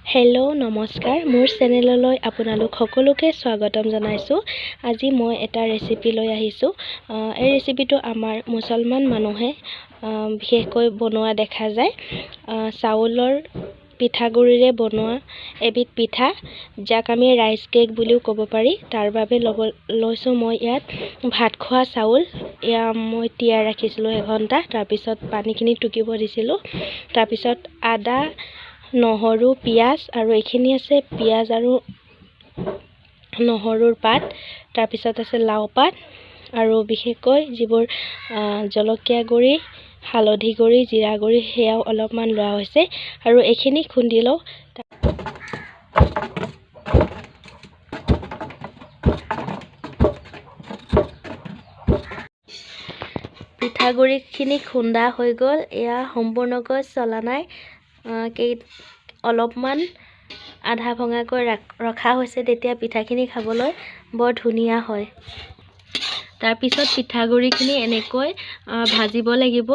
Hello' নমস্কাৰ মোৰ চেনেললৈ আপোনালোক সকলোকে স্বাগতম জনাইছোঁ। আজি মই এটা ৰেচিপি লৈ আহিছোঁ। এই ৰেচিপিটো আমাৰ মুছলমান মানুহে বিশেষকৈ বনোৱা দেখা যায়। চাউলৰ পিঠাগুড়িৰে বনোৱা এবিধ পিঠা, যাক আমি ৰাইচ কেক বুলিও ক'ব পাৰি। তাৰ বাবে লৈছোঁ মই ইয়াত ভাত খোৱা চাউল। এয়া মই তিয়াই ৰাখিছিলোঁ এঘণ্টা। তাৰপিছত পানীখিনি টুকিব দিছিলোঁ। তাৰপিছত আদা, নহৰু, পিঁয়াজ আৰু এইখিনি আছে পিঁয়াজ আৰু নহৰুৰ পাত। তাৰপিছত আছে লাও পাত আৰু বিশেষকৈ যিবোৰ জলকীয়া গুড়ি, হালধি গুড়ি, জিৰা গুড়ি সেয়াও অলপমান লোৱা হৈছে আৰু এইখিনি খুন্দি লওঁ। পিঠাগুড়িখিনি খুন্দা হৈ গ'ল। এয়া সম্পূৰ্ণকৈ চলা নাই, অলপমান আধা ভঙাকৈ ৰখা হৈছে। তেতিয়া পিঠাখিনি খাবলৈ বৰ ধুনীয়া হয়। তাৰপিছত পিঠাগুড়িখিনি এনেকৈ ভাজিব লাগিব।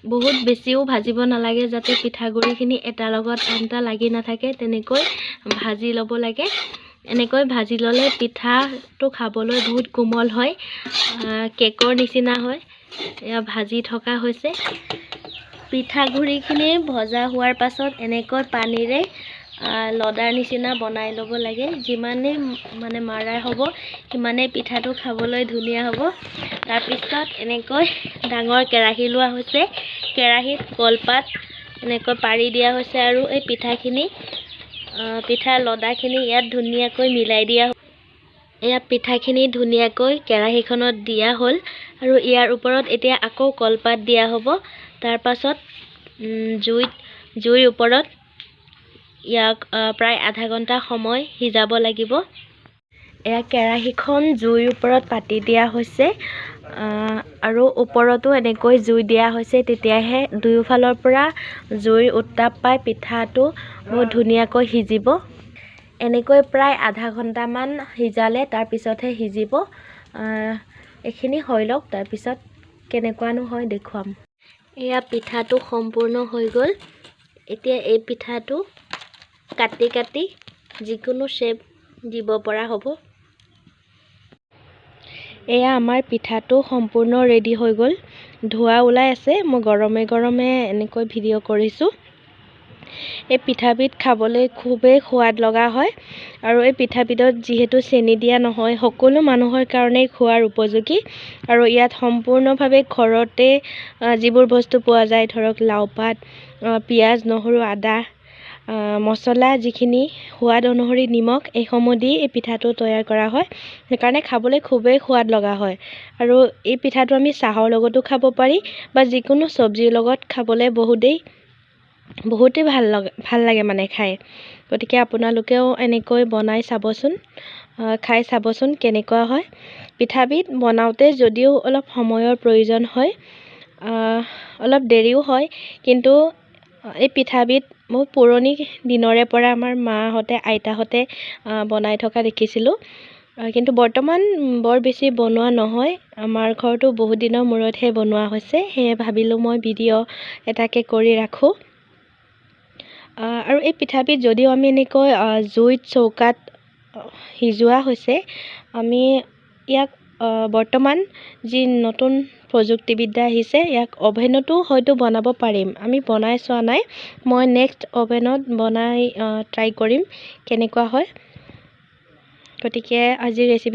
বহুত বেছিও ভাজিব নালাগে, যাতে পিঠাগুড়িখিনি এটাৰ লগত আনটা লাগি নাথাকে। তেনেকৈ ভাজি ল'ব লাগে। এনেকৈ ভাজি ল'লে পিঠাটো খাবলৈ বহুত কোমল হয়, কেকৰ নিচিনা হয়। এয়া ভাজি থকা হৈছে। পিঠাগুড়িখিনি ভজা হোৱাৰ পাছত এনেকৈ পানীৰে লদাৰ নিচিনা বনাই ল'ব লাগে। যিমানেই মাৰা হ'ব, সিমানেই পিঠাটো খাবলৈ ধুনীয়া হ'ব। তাৰপিছত এনেকৈ ডাঙৰ কেৰাহী লোৱা হৈছে। কেৰাহীত কলপাত এনেকৈ পাৰি দিয়া হৈছে আৰু এই পিঠাৰ লদাখিনি ইয়াত ধুনীয়াকৈ মিলাই দিয়া। এয়া পিঠাখিনি ধুনীয়াকৈ কেৰাহীখনত দিয়া হ'ল আৰু ইয়াৰ ওপৰত এতিয়া আকৌ কলপাত দিয়া হ'ব। তাৰপাছত জুইৰ ওপৰত ইয়াক প্ৰায় আধা ঘণ্টা সময় সিজাব লাগিব। এয়া কেৰাহীখন জুইৰ ওপৰত পাতি দিয়া হৈছে আৰু ওপৰতো এনেকৈ জুই দিয়া হৈছে। তেতিয়াহে দুয়োফালৰ পৰা জুইৰ উত্তাপ পাই পিঠাটো বহুত ধুনীয়াকৈ সিজিব। এনেকৈ প্ৰায় আধা ঘণ্টামান সিজালে তাৰপিছতহে সিজিব। এইখিনি হৈ লওক, তাৰপিছত কেনেকুৱানো হয় দেখুৱাম। এয়া পিঠাটো সম্পূৰ্ণ হৈ গ'ল। এতিয়া এই পিঠাটো কাটি কাটি যিকোনো শ্বেপ দিব পৰা হ'ব। এয়া আমাৰ পিঠাটো সম্পূৰ্ণ ৰেডি হৈ গ'ল। ধোঁৱা ওলাই আছে। মই গৰমে গৰমে এনেকৈ ভিডিঅ' কৰিছোঁ। এই পিঠাবিধ খাবলৈ খুবেই সোৱাদ লগা হয় আৰু এই পিঠাবিধত যিহেতু চেনি দিয়া নহয়, সকলো মানুহৰ কাৰণেই খোৱাৰ উপযোগী। আৰু ইয়াত সম্পূৰ্ণভাৱে ঘৰতে যিবোৰ বস্তু পোৱা যায়, ধৰক লাও পাত, পিঁয়াজ, নহৰু, আদা, মছলা, যিখিনি সোৱাদ অনুসৰি নিমখ, এইসমূহ দি এই পিঠাটো তৈয়াৰ কৰা হয়। সেইকাৰণে খাবলৈ খুবেই সোৱাদ লগা হয়। আৰু এই পিঠাটো আমি চাহৰ লগতো খাব পাৰি বা যিকোনো চব্জিৰ লগত খাবলৈ বহুতেই ভাল লাগে খাই। গতিকে আপোনালোকেও এনেকৈ বনাই চাবচোন, খাই চাবচোন কেনেকুৱা হয়। পিঠাবিধ বনাওঁতে যদিও অলপ সময়ৰ প্ৰয়োজন হয়, অলপ দেৰিও হয়, কিন্তু এই পিঠাবিধ বহুত পুৰণি দিনৰে পৰা আমাৰ মাহঁতে, আইতাহঁতে বনাই থকা দেখিছিলোঁ। কিন্তু বৰ্তমান বৰ বেছি বনোৱা নহয়। আমাৰ ঘৰতো বহুত দিনৰ মূৰতহে বনোৱা হৈছে। সেয়ে ভাবিলোঁ মই ভিডিঅ' এটাকে কৰি ৰাখোঁ। আৰু এই পিঠাবিধ যদিও আমি এনেকৈ জুইত চৌকাত সিজোৱা হৈছে, আমি ইয়াক বৰ্তমান যি নতুন প্ৰযুক্তিবিদ্যা আহিছে, ইয়াক অভেনতো হয়তো বনাব পাৰিম। আমি বনাই চোৱা নাই। মই নেক্সট অভেনত বনাই ট্ৰাই কৰিম কেনেকুৱা হয়। গতিকে আজিৰ ৰেচিপি